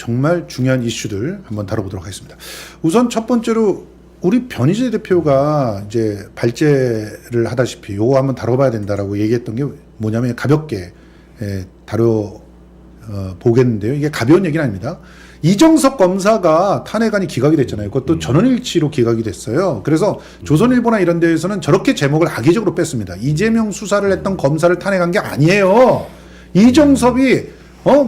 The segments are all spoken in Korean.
정말 중요한 이슈들 한번 다뤄보도록 하겠습니다. 우선 첫 번째로 우리 변희재 대표가 이제 발제를 하다시피 요거 한번 다뤄봐야 된다라고 얘기했던 게 뭐냐면 가볍게 보겠는데요. 이게 가벼운 얘기는 아닙니다. 이정석 검사가 탄핵안이 기각이 됐잖아요. 그것도 전원일치로 기각이 됐어요. 그래서 조선일보나 이런 데에서는 저렇게 제목을 악의적으로 뺐습니다. 이재명 수사를 했던 검사를 탄핵한 게 아니에요. 이정섭이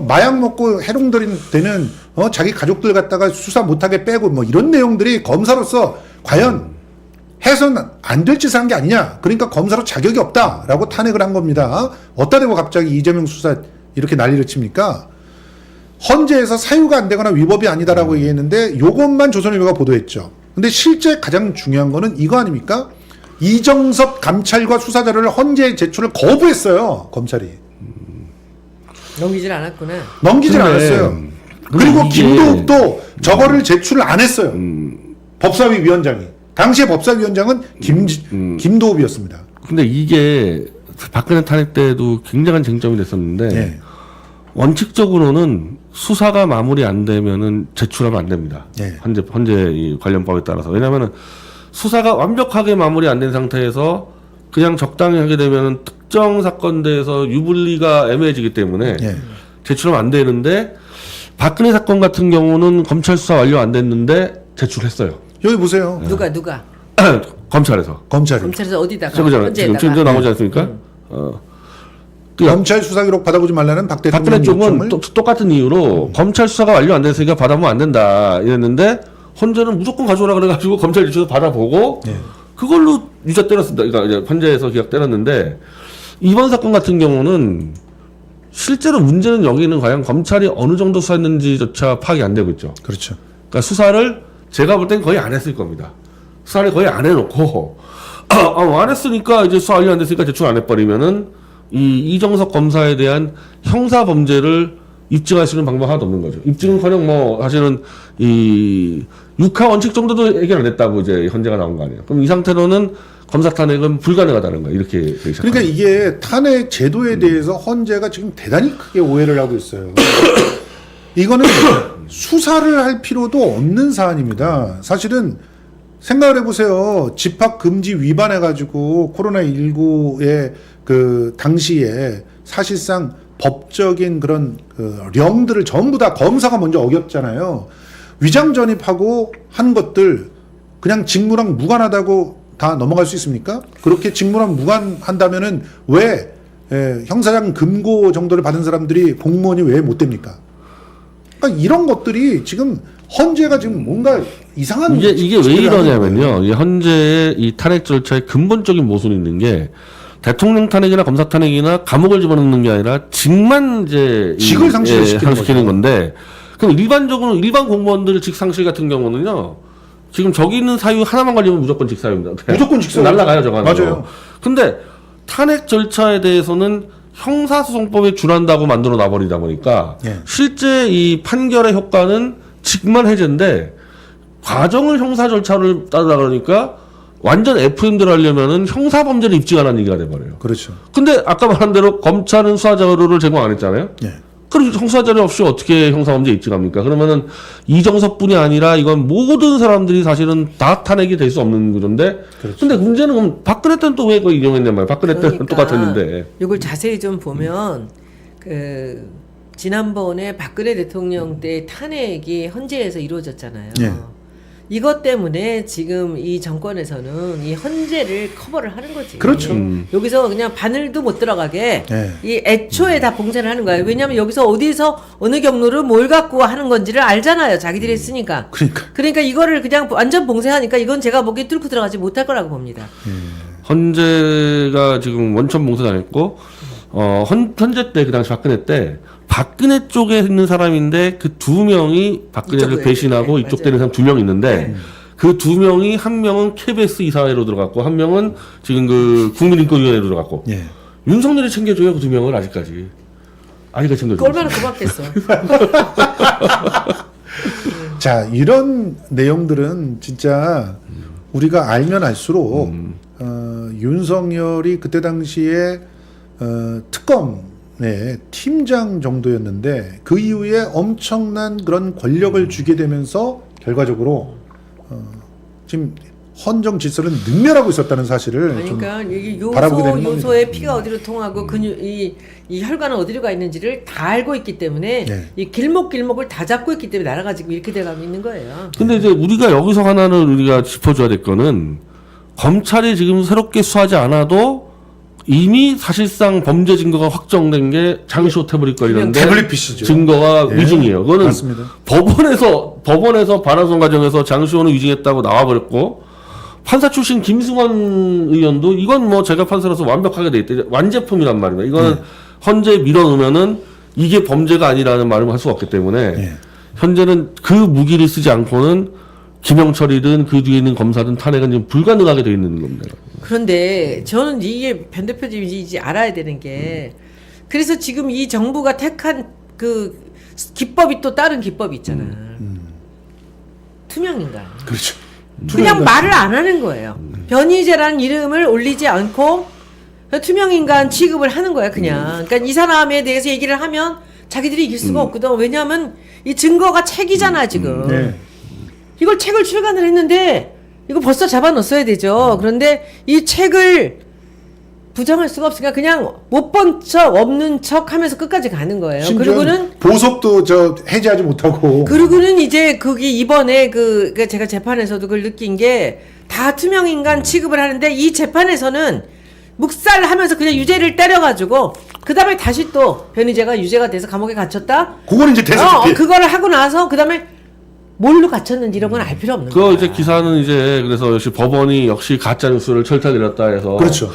마약 먹고 해롱되는 자기 가족들 갖다가 수사 못하게 빼고 뭐 이런 내용들이 검사로서 과연 해서는 안 될 짓을 한 게 아니냐. 그러니까 검사로 자격이 없다라고 탄핵을 한 겁니다. 어따 대고 갑자기 이재명 수사 이렇게 난리를 칩니까? 헌재에서 사유가 안 되거나 위법이 아니다라고 얘기했는데 요것만 조선일보가 보도했죠. 근데 실제 가장 중요한 거는 이거 아닙니까? 이정섭 감찰과 수사자료를 헌재에 제출을 거부했어요. 검찰이. 넘기질 않았구나. 넘기질 않았어요. 그리고 김도욱도 저거를 제출을 안 했어요. 법사위 위원장이. 당시에 법사위원장은 김도욱이었습니다. 근데 이게 박근혜 탄핵 때도 굉장한 쟁점이 됐었는데 네. 원칙적으로는 수사가 마무리 안 되면은 제출하면 안 됩니다. 네. 현재 이 관련법에 따라서. 왜냐하면은 수사가 완벽하게 마무리 안 된 상태에서 그냥 적당히 하게 되면은 특정 사건대에서 유불리가 애매해지기 때문에 네. 제출하면 안 되는데 박근혜 사건 같은 경우는 검찰 수사 완료 안 됐는데 제출했어요. 여기 보세요. 누가 검찰에서. 검찰에서 어디다가 지금 지금 나오지 않습니까? 검찰 수사 기록 받아보지 말라는 박 대통령 박근혜 쪽은 요청을 똑같은 이유로 검찰 수사가 완료 안 됐으니까 받아보면 안 된다 이랬는데 헌재는 무조건 가져오라 그래가지고 검찰 유치해서 받아보고 네. 그걸로 유죄 때렸습니다. 그러니까 이제 헌재에서 기각 때렸는데 이번 사건 같은 경우는 실제로 문제는 여기는 과연 검찰이 어느 정도 수사했는지조차 파악이 안 되고 있죠. 그렇죠. 그러니까 수사를 제가 볼 땐 거의 안 했을 겁니다. 수사를 거의 안 해놓고 안 했으니까 이제 수사 완료 안 됐으니까 제출 안 해버리면은 이정석 검사에 대한 형사 범죄를 입증할 수 있는 방법 하나도 없는 거죠. 입증은커녕 뭐 사실은 이 육하 원칙 정도도 해결 안 했다고 이제 헌재가 나온 거 아니에요. 그럼 이 상태로는 검사 탄핵은 불가능하다는 거예요. 이렇게 되기 시작합니다. 그러니까 이게 탄핵 제도에 대해서 헌재가 지금 대단히 크게 오해를 하고 있어요. 이거는 수사를 할 필요도 없는 사안입니다. 사실은 생각을 해보세요. 집합 금지 위반해가지고 코로나19의 그 당시에 사실상 법적인 그런 령들을 전부 다 검사가 먼저 어겼잖아요. 위장 전입하고 한 것들 그냥 직무랑 무관하다고 다 넘어갈 수 있습니까? 그렇게 직무랑 무관한다면은 왜 형사장 금고 정도를 받은 사람들이 공무원이 왜 못 됩니까? 그러니까 이런 것들이 지금 헌재가 지금 뭔가 이상한 이게 왜 이러냐면요. 이 헌재의 이 탄핵 절차의 근본적인 모순이 있는 게 대통령 탄핵이나 검사 탄핵이나 감옥을 집어넣는 게 아니라 직만 이제 직을 상실시키는 건데 그럼 일반적으로 일반 공무원들 직 상실 같은 경우는요. 지금 저기 있는 사유 하나만 걸리면 무조건 직사유입니다. 무조건 직사유. 날라가요, 저거. 맞아요. 근데 탄핵 절차에 대해서는 형사소송법에 준한다고 만들어 놔버리다 보니까 예. 실제 이 판결의 효과는 직만 해제인데 과정을 형사 절차를 따르다 그러니까 완전 FM대로 하려면은 형사범죄를 입증하라는 얘기가 돼버려요. 그렇죠. 근데 아까 말한 대로 검찰은 수사자료를 제공 안 했잖아요. 예. 그럼 형사자료 없이 어떻게 형사범죄 입증합니까? 그러면은 이정석뿐이 아니라 이건 모든 사람들이 사실은 다 탄핵이 될 수 없는 구조인데. 그렇죠. 근데 문제는 그럼 박근혜 때는 또 왜 그거 인용했냔 말이야. 박근혜 때는 그러니까 똑같았는데. 이걸 자세히 좀 보면 지난번에 박근혜 대통령 때 탄핵이 헌재에서 이루어졌잖아요. 예. 이것 때문에 지금 이 정권에서는 이 헌재를 커버를 하는 거지. 그렇죠. 여기서 그냥 바늘도 못 들어가게 네. 이 애초에 다 봉쇄를 하는 거예요. 왜냐하면 여기서 어디서 어느 경로를 뭘 갖고 하는 건지를 알잖아요. 자기들이 했으니까. 그러니까 이거를 그냥 완전 봉쇄하니까 이건 제가 보기에 뚫고 들어가지 못할 거라고 봅니다. 헌재가 지금 원천 봉쇄당했고 헌재 때 그 당시 박근혜 때 박근혜 쪽에 있는 사람인데 그 두 명이 박근혜를 이쪽에, 배신하고 네, 이쪽 맞아요. 되는 사람 두 명 있는데 네. 그 두 명이 한 명은 KBS 이사회로 들어갔고 한 명은 지금 그 국민인권위원회로 들어갔고 예. 윤석열이 챙겨줘요 그 두 명을 아직까지 챙겨줘요. 얼마나 고맙겠어. 자, 이런 내용들은 진짜 우리가 알면 알수록 윤석열이 그때 당시에 특검 팀장 정도였는데 그 이후에 엄청난 그런 권력을 주게 되면서 결과적으로 지금 헌정 질서를 능멸하고 있었다는 사실을 좀 그러니까 이게 바라보게 되는 요소의 겁니다. 피가 어디로 통하고 근육 이 혈관은 어디로 가 있는지를 다 알고 있기 때문에 네. 이 길목을 다 잡고 있기 때문에 나라가 지금 이렇게 돼가고 있는 거예요. 근데 이제 우리가 여기서 하나는 우리가 짚어줘야 될 거는 검찰이 지금 새롭게 수사하지 않아도 이미 사실상 범죄 증거가 확정된 게 장시호 태블릿 관련된 태블릿 PC죠. 증거가 예. 위증이에요. 그거는 맞습니다. 법원에서 반환송 과정에서 장시호는 위증했다고 나와버렸고 판사 출신 김승원 의원도 이건 뭐 제가 판사로서 완벽하게 돼 있대 완제품이란 말입니다. 이거는 헌재 밀어넣으면은 이게 범죄가 아니라는 말을 할 수가 없기 때문에 예. 현재는 그 무기를 쓰지 않고는 김영철이든 그 뒤에 있는 검사든 탄핵은 지금 불가능하게 돼 있는 겁니다. 그런데 저는 이게 변 대표님이 이제 알아야 되는 게 그래서 지금 이 정부가 택한 그 기법이 또 다른 기법이 있잖아. 투명인간. 그렇죠. 그냥 말을 안 하는 거예요. 변희재라는 이름을 올리지 않고 투명인간 취급을 하는 거야 그냥. 그러니까 이 사람에 대해서 얘기를 하면 자기들이 이길 수가 없거든. 왜냐하면 이 증거가 책이잖아 지금. 네. 이걸 책을 출간을 했는데 이거 벌써 잡아넣었어야 되죠. 그런데 이 책을 부정할 수가 없으니까 그냥 못 본 척 없는 척 하면서 끝까지 가는 거예요. 그리고는 보석도 해제하지 못하고 그리고는 이제 거기 이번에 그 제가 재판에서도 그걸 느낀 게 다 투명인간 취급을 하는데 이 재판에서는 묵살하면서 그냥 유죄를 때려가지고 그 다음에 다시 또 변희재가 유죄가 돼서 감옥에 갇혔다. 그거는 이제 대사 그거를 하고 나서 그 다음에 뭘로 갇혔는지 이런 건 알 필요 없는 거야. 그 이제 기사는 이제 그래서 역시 법원이 역시 가짜 뉴스를 철저내렸다 해서 그렇죠.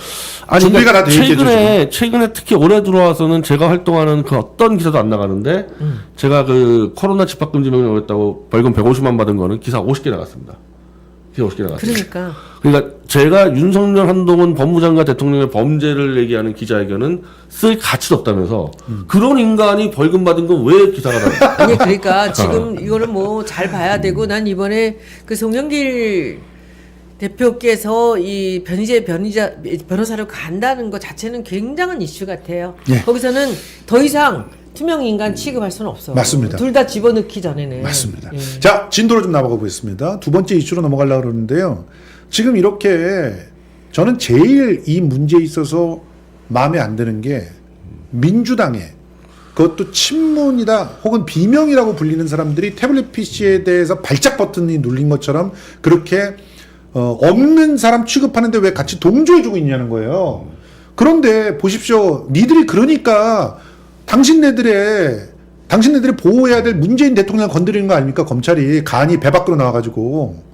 아니 준비가 그러니까 다 돼 있겠죠, 최근에 특히 올해 들어와서는 제가 활동하는 그 어떤 기사도 안 나가는데 제가 그 코로나 집합금지 명령을 했다고 벌금 150만 받은 거는 기사 50개 나갔습니다. 기사 50개 나갔습니다. 그러니까 제가 윤석열 한동훈 법무장관 대통령의 범죄를 얘기하는 기자회견은 쓸 가치도 없다면서 그런 인간이 벌금 받은 건 왜 기사가 나요? 아니 그러니까 지금 이거를 뭐 잘 봐야 되고 난 이번에 그 송영길 대표께서 이 변호사를 간다는 것 자체는 굉장한 이슈 같아요. 예. 거기서는 더 이상 투명 인간 취급할 수는 없어. 맞습니다. 둘 다 집어넣기 전에는. 맞습니다. 예. 자, 진도로 좀 나가고 보겠습니다. 두 번째 이슈로 넘어가려고 그러는데요. 지금 이렇게 저는 제일 이 문제에 있어서 마음에 안 드는 게 민주당에 그것도 친문이다 혹은 비명이라고 불리는 사람들이 태블릿 PC에 대해서 발작 버튼이 눌린 것처럼 그렇게 없는 사람 취급하는데 왜 같이 동조해주고 있냐는 거예요. 그런데 보십시오. 니들이 그러니까 당신네들의 보호해야 될 문재인 대통령을 건드리는 거 아닙니까? 검찰이 간이 배 밖으로 나와가지고.